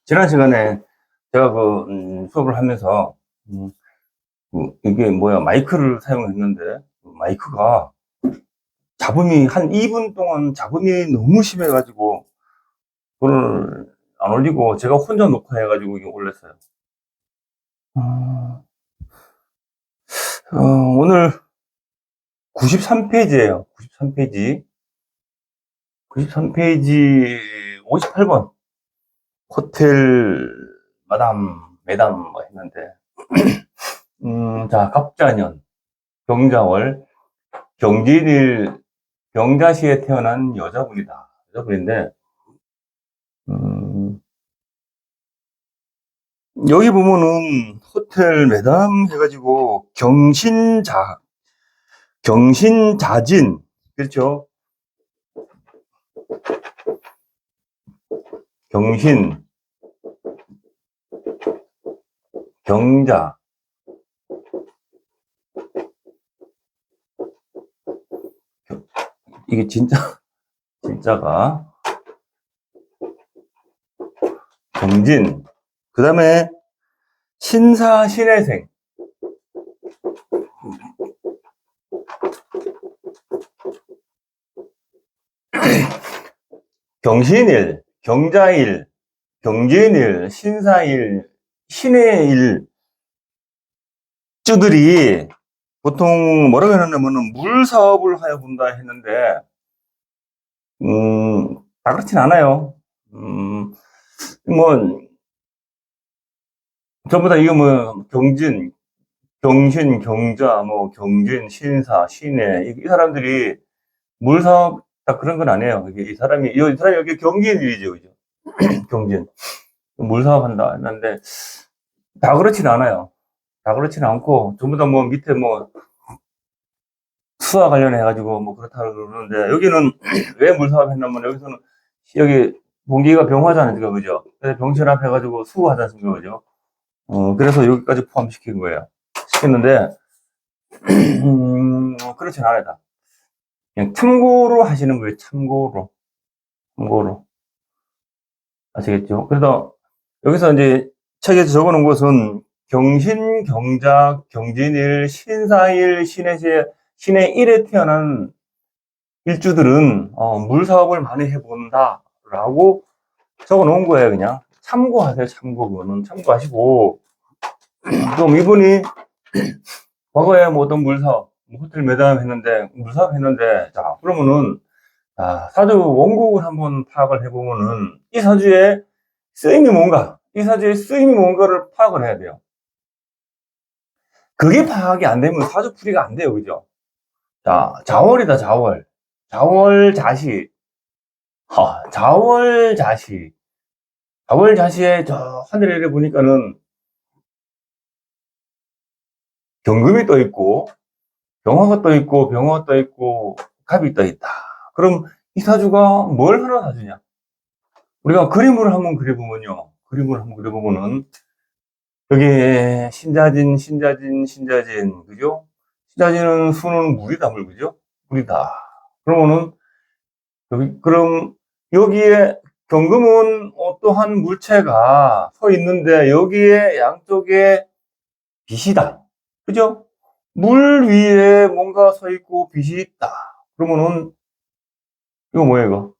지난 시간에 제가 수업을 하면서, 이게 뭐야, 마이크를 사용했는데, 마이크가 잡음이 한 2분 동안 잡음이 너무 심해가지고, 그걸 안 올리고 제가 혼자 녹화해가지고 이게 올렸어요. 어, 오늘 93페이지예요. 93페이지. 93페이지 58번. 호텔 매담 뭐 했는데, 자, 갑자년, 경자월, 경진일, 경자시에 태어난 여자분이다. 여자분인데, 여기 보면은 호텔 매담 해가지고 경신자진, 그렇죠? 경신, 경자, 이게 진짜가 경진, 그 다음에 신사 신혜생, 경신일, 경자일, 경진일, 신사일, 신해일 주들이 보통 뭐라고 해놨냐면은 물 사업을 하여 본다 했는데, 다 그렇진 않아요. 뭐 전부 다 이거 뭐 경신, 경자, 뭐 경진, 신사, 신해, 이 사람들이 물 사업 다 그런 건 아니에요. 이 사람이 여기 경진일이죠, 그죠? 경진 물 사업 한다 했는데 다 그렇진 않아요. 다 그렇진 않고 전부 다 뭐 밑에 뭐 수와 관련해 가지고 뭐 그렇다고 그러는데, 여기는 왜 물 사업 했냐면 여기서는 여기 본기가 병화잖아요, 그죠? 그래서 병신합 해가지고 수하지 않습니까, 그죠? 그래서 여기까지 포함시킨 거예요. 시켰는데, 그렇진 않아요. 그냥 참고로 하시는 거예요, 참고로. 참고로. 아시겠죠? 그래서 여기서 이제 책에 적어 놓은 것은 경신, 경자, 경진일, 신사일, 신해일에 태어난 일주들은 물 사업을 많이 해본다 라고 적어 놓은 거예요. 그냥 참고하세요. 그거는 참고하시고, 그럼 이분이 과거에 뭐 어떤 물 사업, 뭐 호텔 매담 했는데, 물 사업 했는데, 자, 그러면은 사주 원곡을 한번 파악을 해보면은 이 사주의 쓰임이 뭔가, 이 사주의 쓰임이 뭔가를 파악을 해야 돼요. 그게 파악이 안 되면 사주 풀이가 안 돼요. 그죠? 자, 자월이다, 자월. 자월자시. 자월자시. 자월자시에 저 하늘에 보니까는 경금이 떠 있고, 병화가 떠 있고, 병화가 떠 있고, 갑이 떠 있다. 그럼 이 사주가 뭘 하는 사주냐? 우리가 그림을 한번 그려보면요. 그림을 한번 그려보면은, 여기에 신자진, 그죠? 신자진은 수는 물이다, 물, 그죠? 물이다. 그러면은, 그럼 여기에 경금은 어떠한 물체가 서 있는데, 여기에 양쪽에 빛이다. 그죠? 물 위에 뭔가 서 있고 빛이 있다. 그러면은, 이거 뭐야, 이거?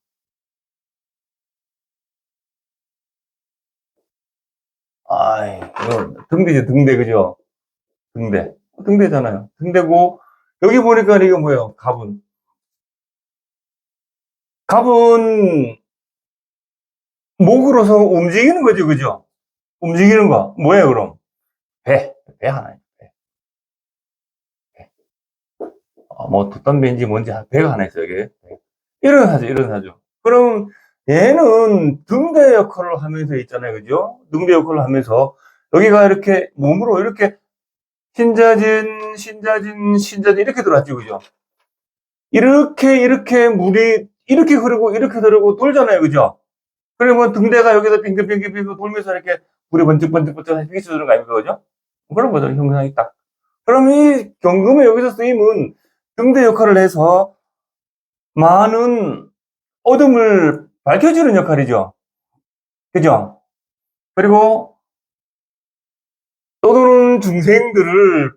이거 등대죠, 등대, 그죠? 등대. 등대잖아요. 등대고, 여기 보니까 이거 뭐예요? 갑은. 갑은 목으로서 움직이는 거죠, 그죠? 움직이는 거. 뭐예요, 그럼? 배 하나예요. 배. 뭐, 돛담배인지 뭔지 배가 하나 있어요, 이게. 이런 사주. 그럼 얘는 등대 역할을 하면서 있잖아요, 그죠? 등대 역할을 하면서, 여기가 이렇게 몸으로 이렇게 신자진 이렇게 들어왔죠, 그죠? 이렇게 물이 이렇게 흐르고 이렇게 흐르고 돌잖아요, 그죠? 그러면 등대가 여기서 빙글빙글 돌면서 이렇게 물이 번쩍번쩍 휘쳐주는 거 아닙니까, 그죠? 그런 거죠, 형상이 딱. 그럼 이 경금의 여기서 쓰임은 등대 역할을 해서 많은 어둠을 밝혀주는 역할이죠. 그죠? 그리고 떠도는 중생들을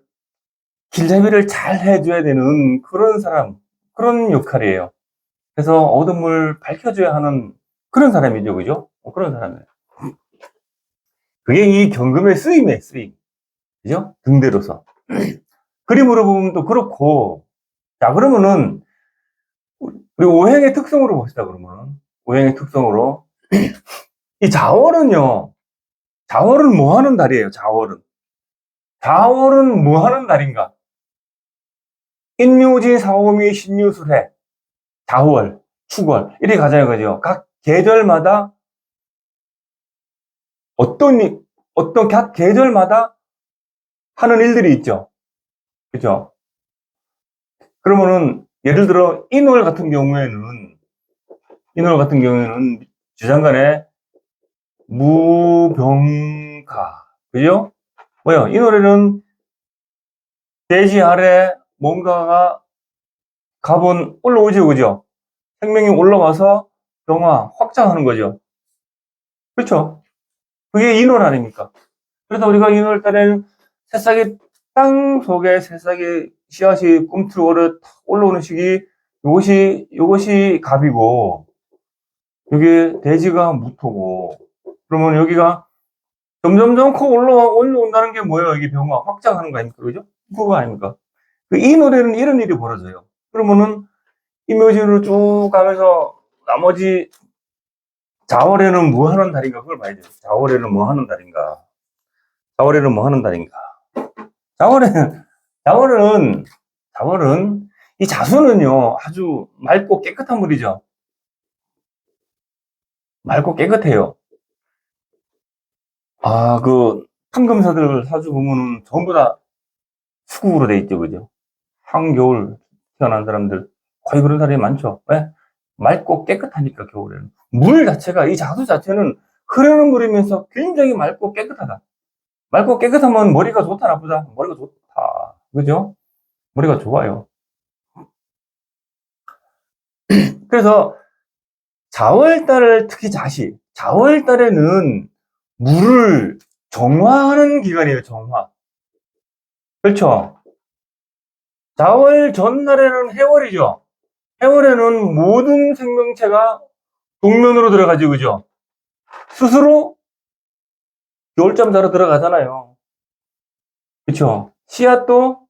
길잡이를 잘 해줘야 되는 그런 사람, 그런 역할이에요. 그래서 어둠을 밝혀줘야 하는 그런 사람이죠. 그죠? 그런 사람이에요. 그게 이 경금의 쓰임이에요, 쓰임. 그죠? 등대로서. 그림으로 보면 또 그렇고, 자, 그러면은, 우리 오행의 특성으로 봅시다, 그러면은. 오행의 특성으로. 이 자월은요, 자월은 뭐 하는 달이에요, 자월은? 자월은 뭐 하는 달인가? 인묘지, 사오미, 신유술해, 자월, 축월, 이렇게 가잖아요, 그죠? 각 계절마다 각 계절마다 하는 일들이 있죠. 그죠? 그러면은, 예를 들어, 인월 같은 경우에는 주장간에 무병가. 그죠? 뭐요? 이 노래는 대지 아래 뭔가가 갑은 올라오죠. 그죠? 생명이 올라와서 병화, 확장하는 거죠. 그렇죠? 그게 인월 아닙니까? 그래서 우리가 인월 달에는 새싹이 땅 속에 새싹이 씨앗이 꿈틀거려 올라오는 시기, 요것이 갑이고, 여기 돼지가 무토고, 그러면 여기가 점점점 올라온다는 게 뭐예요? 이게 병화 확장하는 거 아닙니까? 그죠? 그거 아닙니까? 이 노래는 이런 일이 벌어져요. 그러면은 이묘진으로 쭉 가면서 나머지 자월에는 뭐 하는 달인가? 그걸 봐야죠. 자월에는 뭐 하는 달인가? 자월에는 뭐 하는 달인가? 자월에는, 자월은, 자월은, 이 자수는요, 아주 맑고 깨끗한 물이죠. 맑고 깨끗해요. 아, 판검사들 사주 보면은 전부 다 수국으로 돼 있죠, 그죠? 한겨울 태어난 사람들 거의 그런 사람이 많죠. 왜? 맑고 깨끗하니까 겨울에는 물 자체가 이 자수 자체는 흐르는 물이면서 굉장히 맑고 깨끗하다. 맑고 깨끗하면 머리가 좋다 나쁘다? 머리가 좋다. 그죠? 머리가 좋아요. 그래서 자월달 특히 자월달에는 물을 정화하는 기간이에요. 정화. 그렇죠? 자월 전날에는 해월이죠. 해월에는 모든 생명체가 동면으로 들어가죠. 그죠? 스스로 겨울잠 자러 들어가잖아요. 그쵸? 씨앗도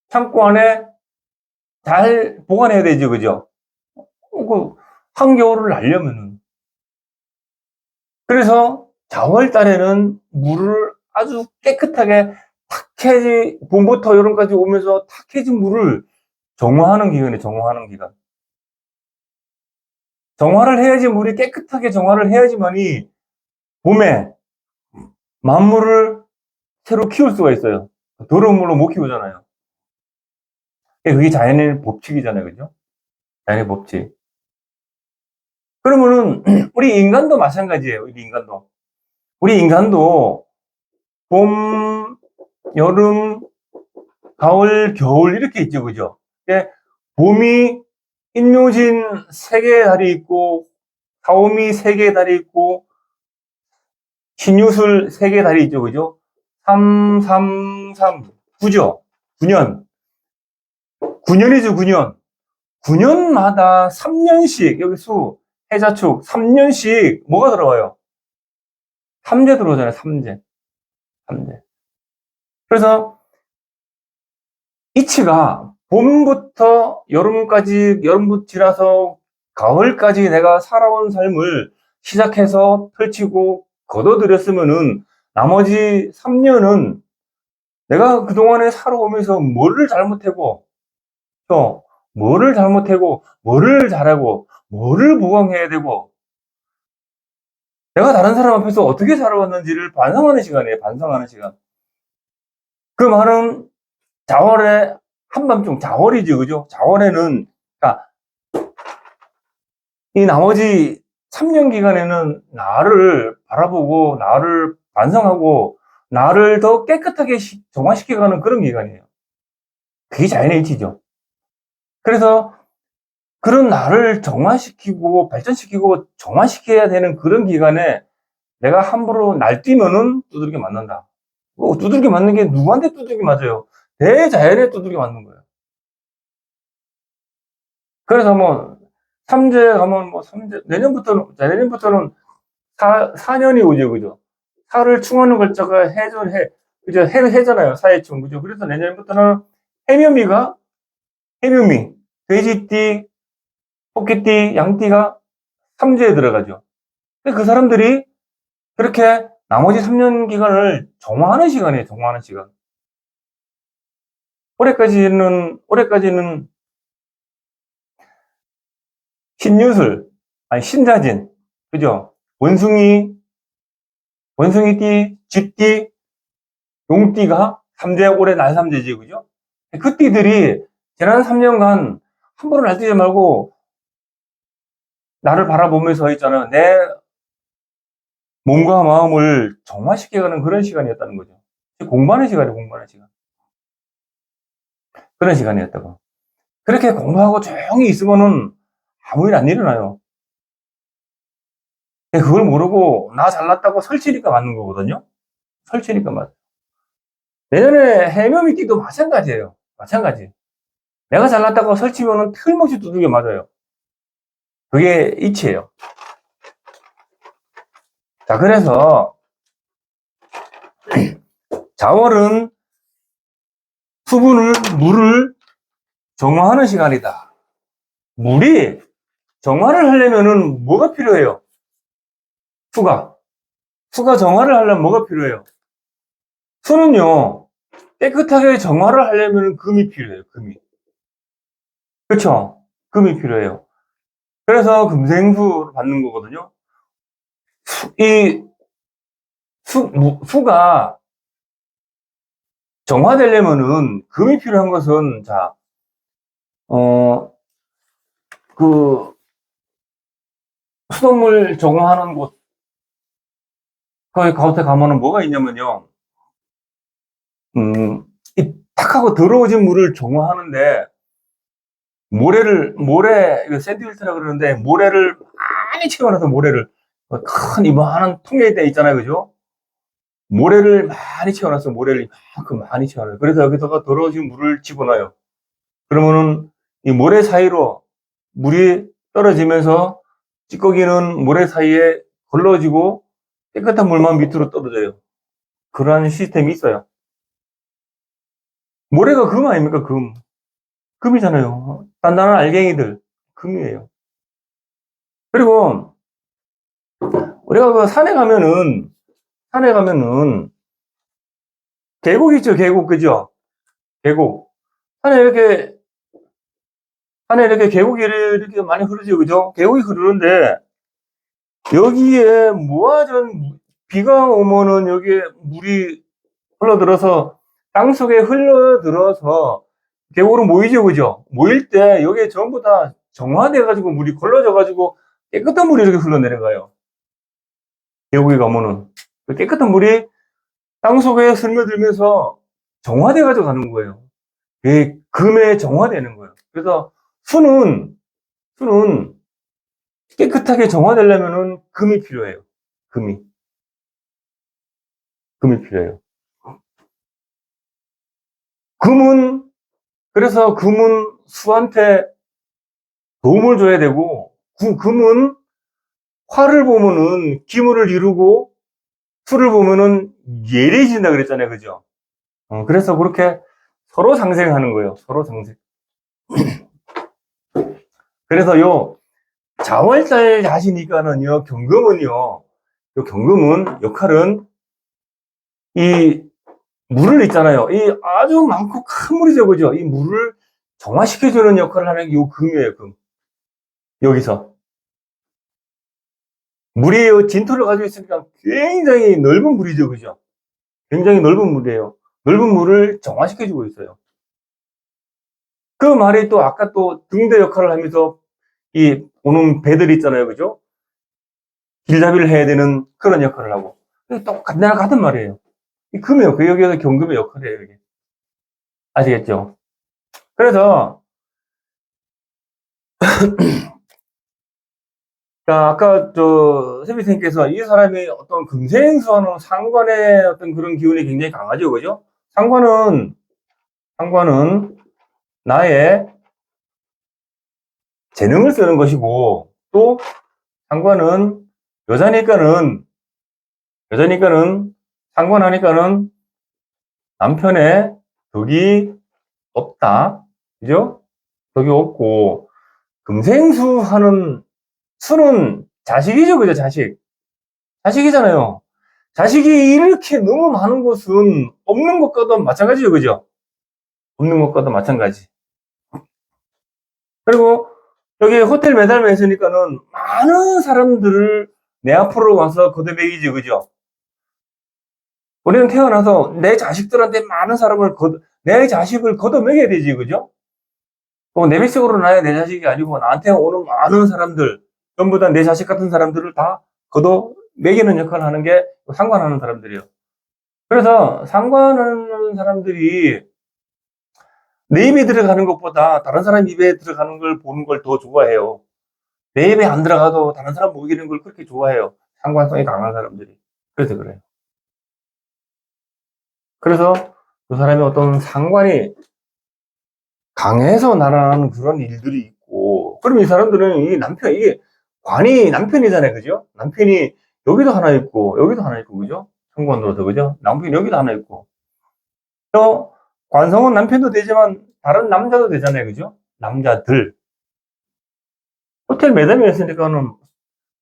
창고 안에 잘 보관해야 되죠. 그죠? 한겨울을 날려면은. 그래서 4월 달에는 물을 아주 깨끗하게 봄부터 여름까지 오면서 탁해진 물을 정화하는 기간이에요. 정화하는 기간. 정화를 해야지 물이 깨끗하게 정화를 해야지만이 봄에 만물을 새로 키울 수가 있어요. 더러운 물로 못 키우잖아요. 그게 자연의 법칙이잖아요. 그죠? 자연의 법칙. 그러면은, 우리 인간도 마찬가지예요. 우리 인간도 봄, 여름, 가을, 겨울 이렇게 있죠. 그죠? 봄이 인묘진 3개의 달이 있고, 가오미 3개의 달이 있고, 신유술 3개의 달이 있죠. 그죠? 3, 3, 3, 9죠? 9년. 9년이죠, 9년. 9년마다 3년씩, 여기 해자축 3년씩 뭐가 들어와요? 삼재 들어오잖아요, 삼재. 삼재. 그래서 이치가 봄부터 여름부터 지나서 가을까지 내가 살아온 삶을 시작해서 펼치고 거둬들였으면은 나머지 3년은 내가 그동안에 살아오면서 뭐를 잘못하고, 뭐를 잘하고, 뭐를 보강해야 되고, 내가 다른 사람 앞에서 어떻게 살아왔는지를 반성하는 시간이에요, 반성하는 시간. 그 말은 자월에 한밤중 자월이죠, 그죠? 자월에는 그러니까 이 나머지 3년 기간에는 나를 바라보고 나를 반성하고 나를 더 깨끗하게 정화시켜가는 그런 기간이에요. 그게 자연의 이치죠. 그래서 그런 나를 정화시키고 발전시키고 정화시켜야 되는 그런 기간에 내가 함부로 날뛰면은 두들겨 맞는다. 두들겨 맞는 게 누구한테 두들겨 맞아요? 대자연에 두들겨 맞는 거예요. 그래서 뭐, 삼재 가면 뭐, 내년부터는 4년이 오죠, 그죠? 사를 충하는 글자가 그죠? 해잖아요, 사해충, 그죠? 그래서 내년부터는 해묘미가, 해묘미, 돼지띠, 토끼띠, 양띠가 삼재에 들어가죠. 근데 그 사람들이 그렇게 나머지 3년 기간을 정화하는 시간이에요, 정화하는 시간. 올해까지는 신유술, 아니, 신자진, 그죠? 원숭이띠, 쥐띠, 용띠가 올해 날삼재지, 그죠? 그 띠들이 지난 3년간 함부로 날뛰지 말고 나를 바라보면서 있잖아요. 내 몸과 마음을 정화시켜가는 그런 시간이었다는 거죠. 공부하는 시간이에요, 공부하는 시간. 그런 시간이었다고. 그렇게 공부하고 조용히 있으면은 아무 일 안 일어나요. 그걸 모르고 나 잘났다고 설치니까 맞는 거거든요. 설치니까 맞아요. 내년에 해묘미띠도 마찬가지예요. 마찬가지. 내가 잘났다고 설치면은 틀림없이 두들겨 맞아요. 그게 이치예요. 자, 그래서 자월은 물을 정화하는 시간이다. 물이 정화를 하려면은 뭐가 필요해요? 수가. 수가 정화를 하려면 뭐가 필요해요? 수는요, 깨끗하게 정화를 하려면 금이 필요해요, 금이. 그쵸? 금이 필요해요. 그래서 금생수를 받는 거거든요. 이 수가 정화되려면은 금이 필요한 것은, 자, 어, 그, 수돗물 정화하는 곳, 거기 가운데 가면은 뭐가 있냐면요. 이 탁하고 더러워진 물을 정화하는데, 이거 샌드윌트라 그러는데, 모래를 많이 채워놔서 큰 이만한 통에 있잖아요. 그죠? 모래를 많이 채워놨어. 모래를 이만큼 많이 채워놔요. 그래서 여기다가 더러워진 물을 집어넣어요. 그러면은 이 모래 사이로 물이 떨어지면서 찌꺼기는 모래 사이에 걸러지고 깨끗한 물만 밑으로 떨어져요. 그러한 시스템이 있어요. 모래가 금 아닙니까? 금. 금이잖아요. 단단한 알갱이들. 금이에요. 그리고 우리가 그 산에 가면은 계곡 있죠, 계곡, 그죠? 계곡. 산에 이렇게, 산에 이렇게 계곡이 이렇게 많이 흐르죠, 그죠? 계곡이 흐르는데, 여기에 비가 오면은 여기에 물이 흘러들어서, 땅 속에 흘러들어서 계곡으로 모이죠, 그죠? 모일 때 여기에 전부 다 정화돼가지고 물이 걸러져가지고 깨끗한 물이 이렇게 흘러내려가요. 계곡에 가면은. 그 깨끗한 물이 땅 속에 스며들면서 정화돼가지고 가는 거예요. 금에 정화되는 거예요. 그래서 수는 깨끗하게 정화되려면은 금이 필요해요. 금이. 금이 필요해요. 금은, 그래서 금은 수한테 도움을 줘야 되고, 금은 화를 보면은 기물을 이루고, 수를 보면은 예리해진다 그랬잖아요. 그죠? 그래서 그렇게 서로 상생하는 거예요. 서로 상생. 그래서 자월달 하시니까는요, 경금은 역할은 이 물을 있잖아요. 이 아주 많고 큰 물이죠, 그죠? 이 물을 정화시켜주는 역할을 하는 게 요 금이에요, 금. 여기서. 물이 진토를 가지고 있으니까 굉장히 넓은 물이죠, 그죠? 굉장히 넓은 물이에요. 넓은 물을 정화시켜주고 있어요. 그 말이 또 아까 또 등대 역할을 하면서 오는 배들 있잖아요, 그죠? 길잡이를 해야 되는 그런 역할을 하고. 또 같은 말이에요. 이 금이에요. 여기에서 경금의 역할이에요, 이게. 아시겠죠? 그래서 자, 아까 세비선생님께서 이 사람이 어떤 금생수와는 상관의 어떤 그런 기운이 굉장히 강하죠, 그죠? 상관은 나의 재능을 쓰는 것이고, 또 상관은 여자니까는 상관하니까는 남편의 덕이 없다, 그죠? 덕이 없고, 금생수 하는 수는 자식이죠, 그죠? 자식이잖아요. 자식이 이렇게 너무 많은 것은 없는 것과도 마찬가지죠, 그죠? 없는 것과도 마찬가지. 그리고 여기 호텔 매달려 있으니까는 많은 사람들을 내 앞으로 와서 걷어먹이지, 그죠? 우리는 태어나서 내 자식들한테 내 자식을 걷어먹여야 되지, 그죠? 내 뱃속으로 나야 내 자식이 아니고 나한테 오는 많은 사람들, 전부 다 내 자식 같은 사람들을 다 걷어먹이는 역할을 하는 게 상관하는 사람들이에요. 그래서 상관하는 사람들이 내 입에 들어가는 것보다 다른 사람 입에 들어가는 걸 보는 걸 더 좋아해요. 내 입에 안 들어가도 다른 사람 먹이는 걸 그렇게 좋아해요. 상관성이 강한 사람들이. 그래서 그래요. 그래서 그 사람이 어떤 상관이 강해서 날아가는 그런 일들이 있고, 그럼 이 사람들은 이게 관이 남편이잖아요. 그죠? 남편이 여기도 하나 있고, 여기도 하나 있고, 그죠? 상관으로서, 그죠? 남편이 여기도 하나 있고. 또, 관성은 남편도 되지만, 다른 남자도 되잖아요. 그죠? 남자들. 호텔 매담에 있으니까는,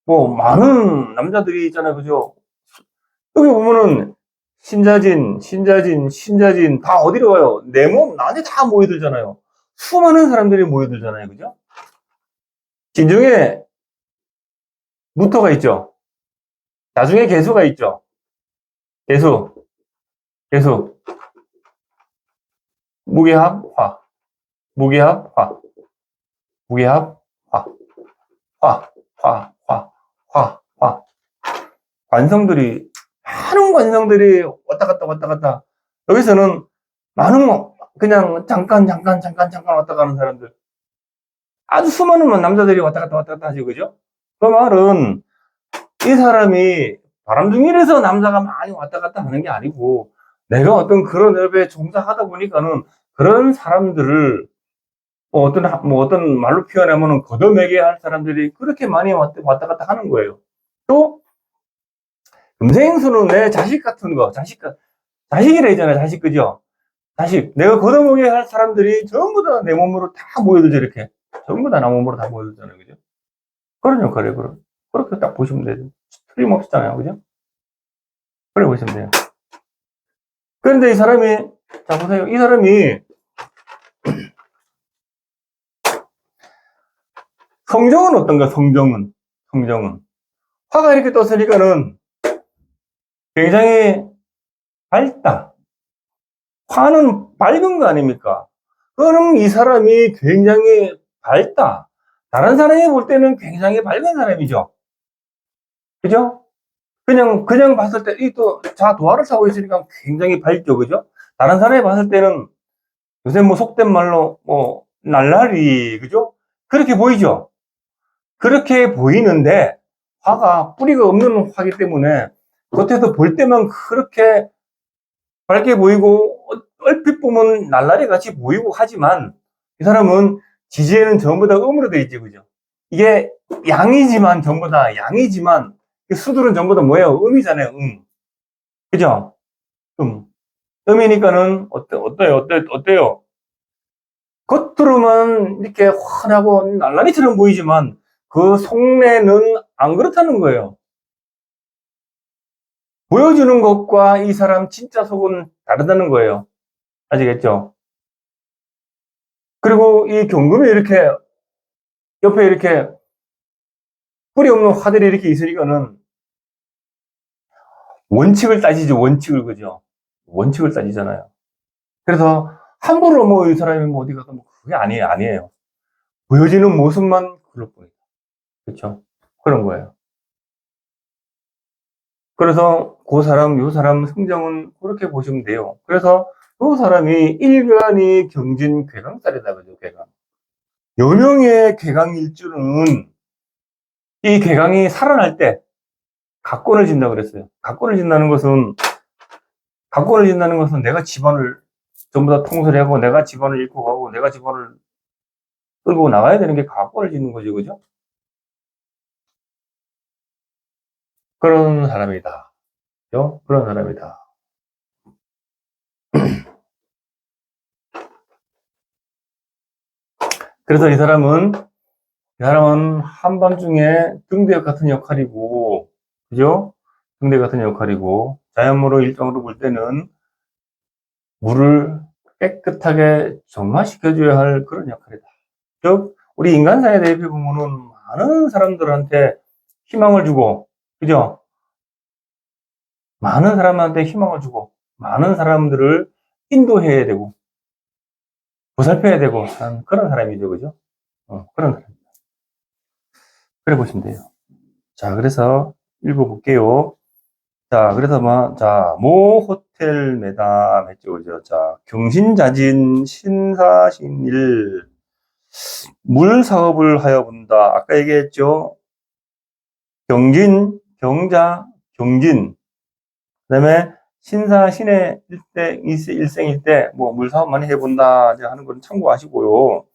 많은 남자들이 있잖아요. 그죠? 여기 보면은, 신자진, 다 어디로 가요? 내 몸, 나한테 다 모여들잖아요. 수많은 사람들이 모여들잖아요. 그죠? 진중에 무토가 있죠. 나중에 개수가 있죠. 개수. 무게합, 화. 무게합, 화. 무게합, 화. 화, 화, 화, 화, 화. 많은 관성들이 왔다 갔다. 여기서는 그냥 잠깐 왔다 가는 사람들. 아주 수많은 남자들이 왔다 갔다 하지, 그죠? 그 말은, 이 사람이 바람둥이라서 남자가 많이 왔다 갔다 하는 게 아니고, 내가 어떤 그런 업에 종사하다 보니까는 그런 사람들을 어떤 말로 표현하면은 걷어내게 할 사람들이 그렇게 많이 왔다 갔다 하는 거예요. 또 금생수는 내 자식 같은 거, 자식이라 했잖아요. 자식, 그죠? 자식. 내가 걷어먹게 할 사람들이 전부 다 내 몸으로 다 모여들죠, 이렇게. 전부 다 내 몸으로 다 모여들잖아요, 그죠? 그런 역할이에요, 그렇게 딱 보시면 돼요. 틀림없잖아요, 그죠? 그래 보시면 돼요. 그런데 이 사람이, 자, 보세요. 이 사람이 성정은 어떤가, 성정은. 화가 이렇게 떴으니까는 굉장히 밝다. 화는 밝은 거 아닙니까? 그럼 이 사람이 굉장히 밝다. 다른 사람이 볼 때는 굉장히 밝은 사람이죠. 그죠? 그냥 봤을 때, 도화를 사고 있으니까 굉장히 밝죠. 그죠? 다른 사람이 봤을 때는 요새 속된 말로, 날라리, 그죠? 그렇게 보이죠? 그렇게 보이는데, 화가 뿌리가 없는 화기 때문에, 겉에서 볼 때만 그렇게 밝게 보이고, 얼핏 보면 날라리 같이 보이고 하지만, 이 사람은 지지에는 전부 다 음으로 되어 있지, 그죠? 이게 전부 다 양이지만, 수들은 전부 다 뭐예요? 음이잖아요, 그죠? 음이니까는, 어때요? 겉으로만 이렇게 환하고 날라리처럼 보이지만, 그 속내는 안 그렇다는 거예요. 보여주는 것과 이 사람 진짜 속은 다르다는 거예요. 아시겠죠? 그리고 이 경금이 옆에 이렇게 뿌리 없는 화들이 이렇게 있으니까는 원칙을 따지죠. 그죠? 원칙을 따지잖아요. 그래서 함부로 이 사람이 어디 가서 그게 아니에요. 보여지는 모습만 그럴 뿐이다. 그렇죠? 그런 거예요. 그래서 요 사람 성정은 그렇게 보시면 돼요. 그래서 요 사람이 일간이 경진 괴강살이다, 그죠? 괴강. 여명의 궤강일주는 이 궤강이 살아날 때 각권을 진다 그랬어요. 각권을 진다는 것은 내가 집안을 전부 다 통솔히 하고 내가 집안을 잃고 가고 내가 집안을 끌고 나가야 되는 게 각권을 짓는 거죠. 그죠? 그런 사람이다. 그죠? 그런 사람이다. 그래서 이 사람은 한밤중에 등대 같은 역할이고, 그죠? 등대 같은 역할이고, 자연물을 일정으로 볼 때는 물을 깨끗하게 정화시켜줘야 할 그런 역할이다. 즉, 우리 인간사에 대입해 보면은 많은 사람들한테 희망을 주고, 그죠? 많은 사람한테 희망을 주고, 많은 사람들을 인도해야 되고, 보살펴야 되고, 그런 사람이죠. 그죠? 그런 사람. 그래 보시면 돼요. 자, 그래서 읽어볼게요. 자, 그래서 모 호텔 매담 했죠. 그죠? 자, 경신자진 신사신일 물 사업을 하여 본다. 아까 얘기했죠. 경진, 경자, 경진. 그 다음에 신사, 신의 일생일 때, 뭐, 물 사업 많이 해본다. 하는 건 참고하시고요.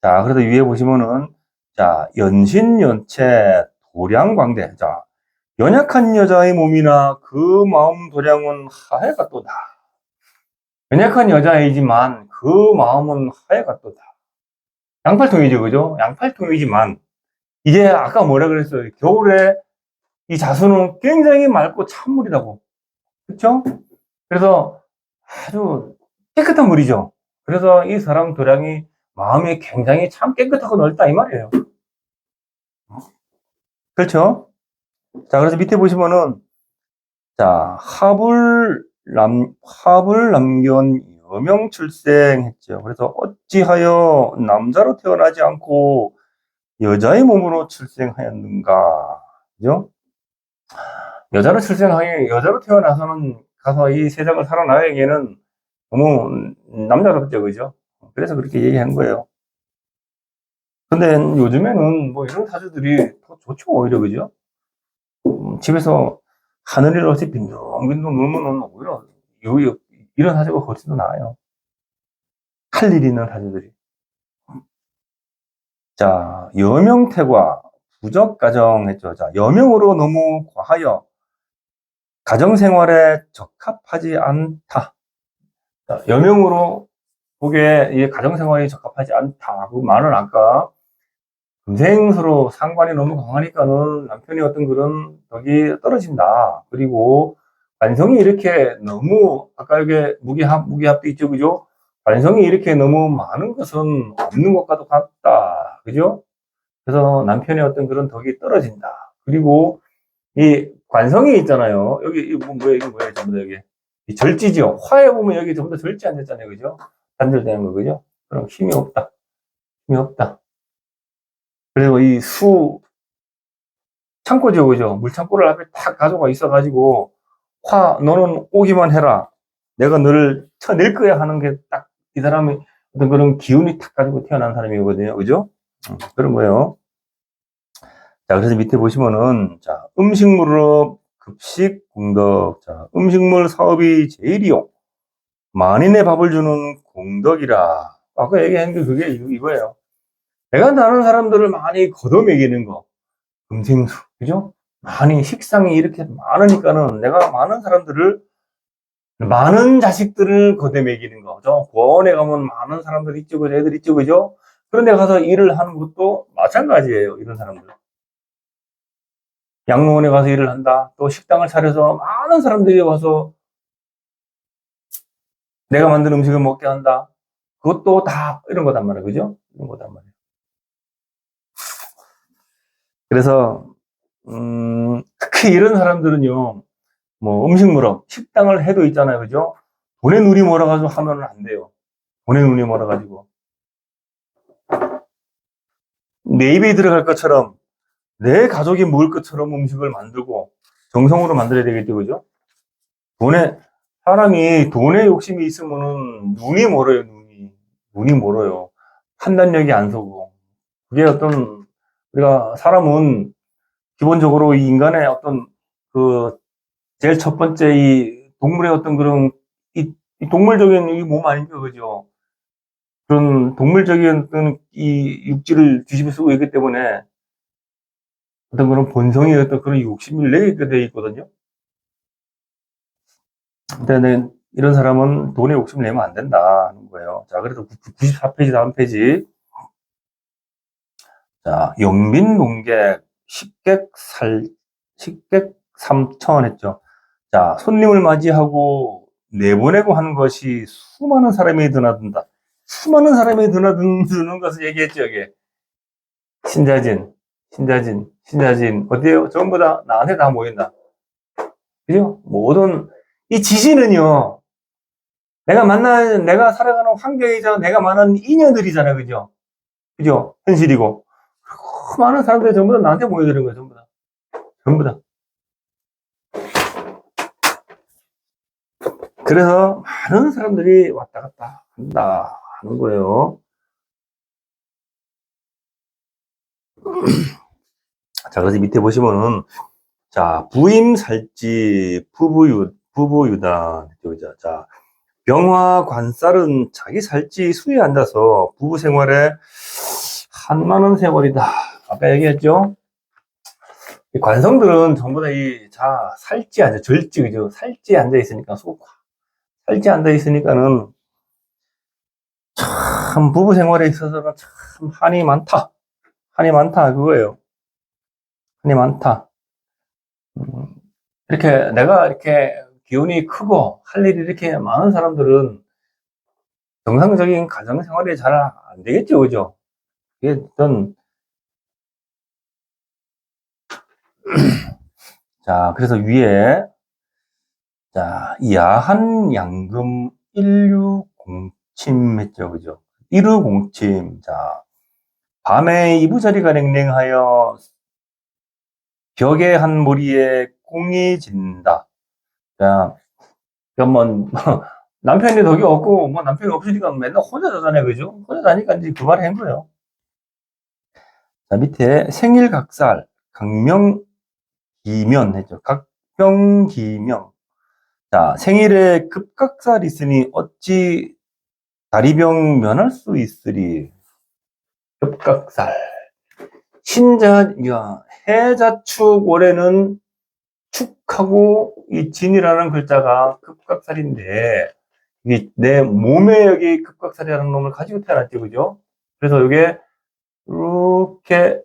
자, 그래서 위에 보시면은, 자, 연신연체, 도량광대. 자, 연약한 여자의 몸이나 그 마음 도량은 하해가 또다. 연약한 여자이지만 그 마음은 하해가 또다. 양팔통이죠, 그죠? 양팔통이지만, 이게 아까 뭐라 그랬어요? 겨울에 이 자수는 굉장히 맑고 찬물이라고. 그쵸? 그래서 아주 깨끗한 물이죠. 그래서 이 사람 도량이 마음이 굉장히 참 깨끗하고 넓다 이 말이에요. 그렇죠? 자, 그래서 밑에 보시면은 자, 합을 남견 여명출생했죠. 그래서 어찌하여 남자로 태어나지 않고 여자의 몸으로 출생하였는가? 그죠? 여자로 태어나서는 가서 이 세상을 살아나가기에는 너무 남자답죠, 그죠? 그래서 그렇게 얘기한 거예요. 근데 요즘에는 뭐 이런 사주들이 더 좋죠, 오히려, 그죠? 집에서 하늘을 어찌 빈둥빈둥 놀면은 오히려 이런 사주가 훨씬 더 나아요. 할 일 있는 사주들이. 자, 여명태과 부적가정 했죠. 자, 여명으로 너무 과하여 가정생활에 적합하지 않다. 자, 여명으로 보기에 이 가정생활이 적합하지 않다. 그 말은 아까 금생서로 상관이 너무 강하니까는 남편이 어떤 그런 덕이 떨어진다. 그리고 관성이 이렇게 너무 아까 이게 무기합도 있죠, 그죠? 관성이 이렇게 너무 많은 것은 없는 것과도 같다, 그죠? 그래서 남편의 어떤 그런 덕이 떨어진다. 그리고 이 관성이 있잖아요. 여기 이게 뭐예요? 전부 다 여기 이 절지죠. 화에 보면 여기 전부 다 절지 안 됐잖아요, 그죠? 단절되는 거, 그죠? 그럼 힘이 없다. 힘이 없다. 그리고 이 창고죠, 그죠? 물창고를 앞에 탁 가져가 있어가지고, 너는 오기만 해라. 내가 너를 쳐낼 거야 하는 게 딱 이 사람의 어떤 그런 기운이 탁 가지고 태어난 사람이거든요, 그죠? 그런 거예요. 자, 그래서 밑에 보시면은, 자, 음식물업, 급식, 공덕. 자, 음식물 사업이 제일이요. 만인의 밥을 주는 공덕이라. 아까 얘기한 게 그게 이거예요. 내가 다른 사람들을 많이 걷어먹이는 거. 금생수, 그죠? 많이 식상이 이렇게 많으니까는 내가 많은 자식들을 거대 먹이는 거죠. 고원에 가면 많은 사람들 있죠, 그죠? 애들 있죠, 그죠? 그런데 가서 일을 하는 것도 마찬가지예요, 이런 사람들. 양로원에 가서 일을 한다. 또 식당을 차려서 많은 사람들이 와서 내가 만든 음식을 먹게 한다. 그것도 다 이런 거단 말이에요, 그죠? 이런 거단 말이에요. 그래서, 특히 이런 사람들은요, 뭐 음식물업, 식당을 해도 있잖아요, 그죠? 돈에 눈이 멀어가지고 하면 안 돼요. 돈에 눈이 멀어가지고. 내 입에 들어갈 것처럼, 내 가족이 먹을 것처럼 음식을 만들고, 정성으로 만들어야 되겠죠, 그죠? 사람이 돈에 욕심이 있으면은 눈이 멀어요, 눈이. 눈이 멀어요. 판단력이 안 서고, 그게 어떤, 우리가, 사람은 기본적으로 이 인간의 어떤, 그, 제일 첫 번째 이 동물의 어떤 그런, 이 동물적인 이 몸 아닙니까, 그죠? 그런 동물적인 어떤 이 육질을 뒤집어 쓰고 있기 때문에 어떤 그런 본성의 어떤 그런 욕심이 내게 돼 있거든요. 근데 이런 사람은 돈에 욕심을 내면 안 된다는 거예요. 자, 그래서 94페이지 다음 페이지. 자, 영민 농객 식객 삼천 했죠. 자, 손님을 맞이하고 내보내고 하는 것이 수많은 사람이 드나든다. 수많은 사람이 드나드는 것을 얘기했죠, 여기. 신자진. 어때요? 전부 다 나한테 다 모인다. 그죠? 모든, 이 지지는요, 내가 살아가는 환경이자 내가 만난 인연들이잖아, 그죠? 그죠? 현실이고. 그 많은 사람들이 전부 다 나한테 모여드는 거야, 전부 다. 전부 다. 그래서 많은 사람들이 왔다 갔다 한다 하는 거예요. 자, 그래서 밑에 보시면은, 자, 부임살지, 부부유단. 자, 병화 관살은 자기 살지 수에 앉아서 부부 생활에 한많은 세월이다. 아까 얘기했죠? 이 관성들은 전부 다 살지 앉아, 절지, 그죠? 살지 앉아 있으니까, 살지 앉아 있으니까는 참 부부 생활에 있어서는 참 한이 많다. 한이 많다, 그거예요. 한이 많다. 이렇게 내가 이렇게 기운이 크고 할 일이 이렇게 많은 사람들은 정상적인 가정 생활이 잘 안 되겠죠, 그죠? 이게 어떤, 자, 그래서 위에, 자, 야한 양금 일류공침 했죠, 그죠? 일유공침. 자, 밤에 이부자리가 냉랭하여 벽에 한 무리에 꽁이 진다. 자, 그러면 남편이 덕이 없고, 뭐 남편이 없으니까 맨날 혼자 자잖아요, 그죠? 혼자 자니까 이제 그 말을 한 거예요. 자, 밑에 생일각살, 강명기면 했죠. 각병기명. 자, 생일에 급각살 있으니 어찌 다리병 면할 수 있으리. 급각살. 해자축 올해는 축하고 이 진이라는 글자가 급각살인데, 이게 내 몸에 여기 급각살이라는 놈을 가지고 태어났죠, 그죠? 그래서 이게 이렇게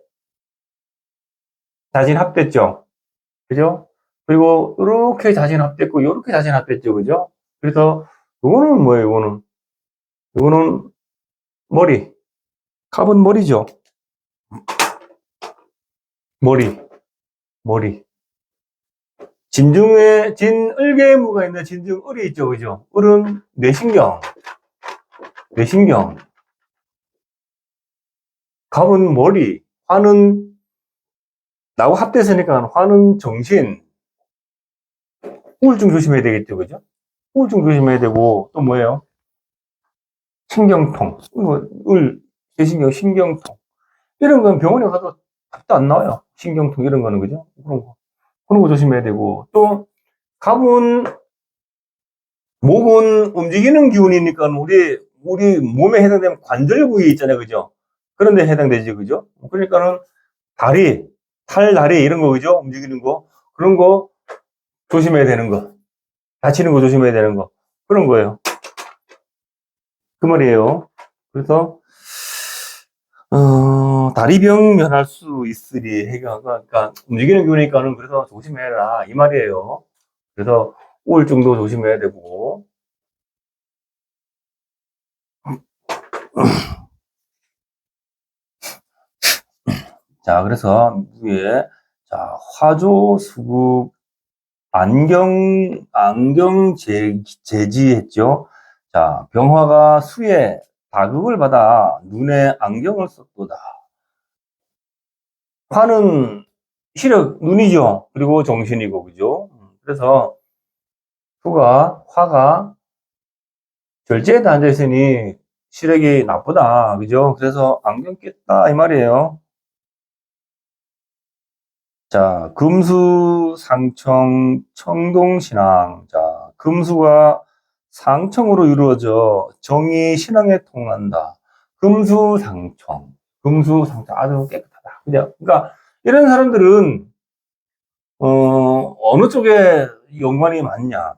자진합됐죠, 그죠? 그리고 이렇게 자진합됐고, 이렇게 자진합됐죠, 그죠? 그래서 이거는 뭐예요, 이거는 머리, 갑은 머리죠. 머리. 진을계무가 있는데 진증을이 있죠, 그죠? 을은 뇌신경. 갑은 머리, 화는 나하고 합됐으니까 화는 정신. 우울증 조심해야 되겠죠, 그죠? 우울증 조심해야 되고, 또 뭐예요? 신경통. 뇌신경, 신경통. 이런 건 병원에 가도 답도 안 나와요. 신경통 이런 거는, 그죠? 그런 거 조심해야 되고. 또, 갑은, 목은 움직이는 기운이니까 우리 몸에 해당되는 관절 부위 있잖아요, 그죠? 그런 데 해당되지, 그죠? 그러니까는 다리, 다리 이런 거, 그죠? 움직이는 거. 그런 거 조심해야 되는 거. 다치는 거 조심해야 되는 거. 그런 거예요. 그 말이에요. 그래서, 다리병 면할 수 있으리. 그러니까, 움직이는 기운이니까는 그래서 조심해라. 이 말이에요. 그래서 우울증도 조심해야 되고. 자, 그래서 위에, 자, 화조, 수국, 제지했죠. 자, 병화가 수에 다급을 받아 눈에 안경을 썼도다. 화는 눈이죠. 그리고 정신이고, 그죠? 그래서 화가 절제에다 앉아있으니 시력이 나쁘다. 그죠? 그래서 안경 꼈다. 이 말이에요. 자, 금수, 상청, 청동신앙. 자, 금수가 상청으로 이루어져 정의 신앙에 통한다. 금수상청. 금수상청. 아주 깨끗하다. 그죠? 그러니까 이런 사람들은 어느 쪽에 연관이 많냐?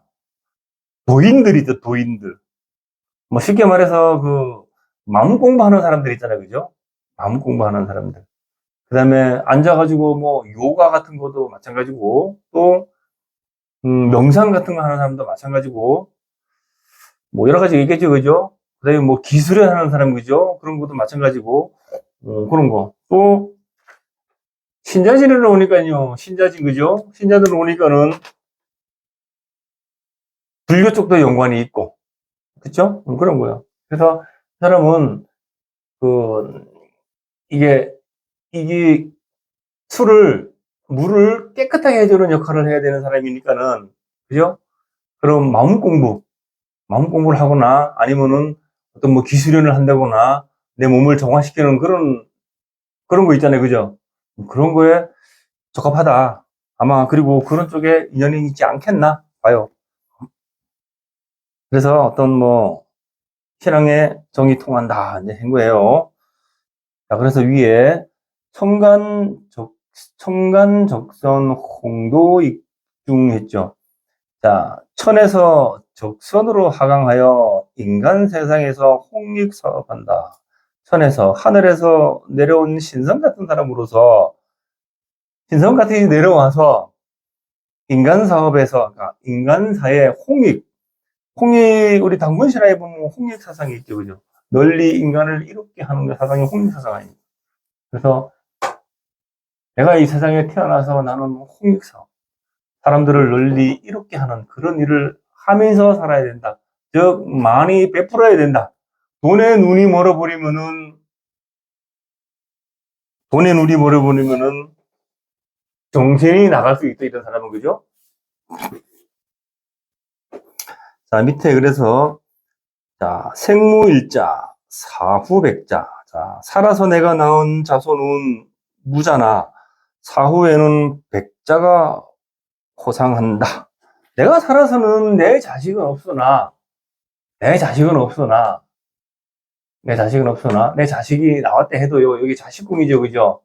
도인들이죠, 도인들. 뭐 쉽게 말해서 그 마음 공부하는 사람들 있잖아요, 그죠? 마음 공부하는 사람들. 그 다음에 앉아가지고 뭐 요가 같은 것도 마찬가지고 또 명상 같은 거 하는 사람도 마찬가지고 뭐 여러 가지 있겠죠, 그죠? 그 다음에 뭐 기술을 하는 사람, 그죠? 그런 것도 마찬가지고 그런 거. 또 신자진으로 오니까요, 신자진, 그죠? 신자들 오니까는 불교 쪽도 연관이 있고, 그쵸? 그런 거예요. 그래서 그 사람은 그 이게 물을 깨끗하게 해주는 역할을 해야 되는 사람이니까는, 그죠? 그럼 마음 공부를 하거나 아니면은 어떤 뭐 기술연을 한다거나 내 몸을 정화시키는 그런 거 있잖아요. 그죠? 그런 거에 적합하다. 아마 그리고 그런 쪽에 인연이 있지 않겠나 봐요. 그래서 어떤 뭐 신앙의 정이 통한다 이제 한 거예요. 자, 그래서 위에 청간적선 홍도 익중했죠. 자, 천에서 적선으로 하강하여 인간 세상에서 홍익 사업한다. 천에서 하늘에서 내려온 신성 같은 사람으로서 신성 같이 내려와서 인간 사업에서 그러니까 인간사의 홍익 우리 당군 신화에 보면 홍익 사상이 있죠, 그죠? 널리 인간을 이롭게 하는 게 사상이 홍익 사상 아닙니까? 그래서 내가 이 세상에 태어나서 나는 홍익 사업, 사람들을 널리 이롭게 하는 그런 일을 하면서 살아야 된다. 즉 많이 베풀어야 된다. 돈에 눈이 멀어버리면은 정신이 나갈 수 있다. 이런 사람은, 그죠? 자, 밑에 그래서 자, 생무일자 사후백자. 자, 살아서 내가 낳은 자손은 무자나 사후에는 백자가 호상한다. 내가 살아서는 내 자식은 없으나 내 자식이 나왔다 해도요, 여기 자식궁이죠, 그죠?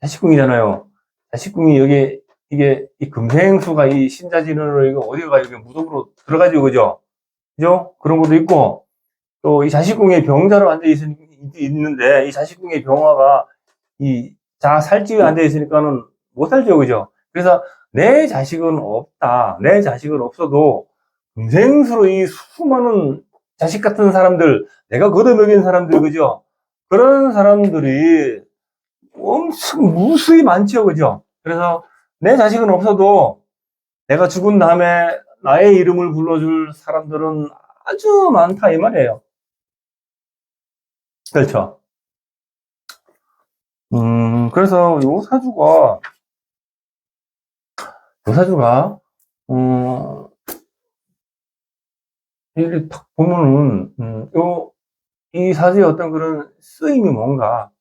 자식궁이잖아요. 자식궁이 여기, 이 금생수가 이 신자진으로 이거 어디가 여기 무덤으로 들어가죠, 그죠? 그죠? 그런 것도 있고, 또 이 자식궁에 병자로 있는데, 이 자식궁의 병화가 살집에 앉아있으니까는 못 살죠, 그죠? 그래서 내 자식은 없다. 내 자식은 없어도 금생수로 이 수많은 자식 같은 사람들, 내가 걷어먹인 사람들, 그죠? 그런 사람들이 엄청 무수히 많죠, 그죠? 그래서 내 자식은 없어도 내가 죽은 다음에 나의 이름을 불러줄 사람들은 아주 많다, 이 말이에요. 그렇죠. 그래서 요 사주가, 이렇게 딱 보면은, 이 사주의 어떤 그런 쓰임이 뭔가,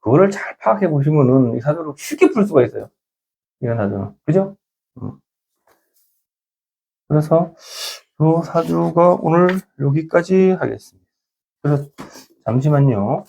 그거를 잘 파악해 보시면은 이 사주를 쉽게 풀 수가 있어요. 이런 사주는. 그죠? 그래서 이 사주가 오늘 여기까지 하겠습니다. 그래서 잠시만요.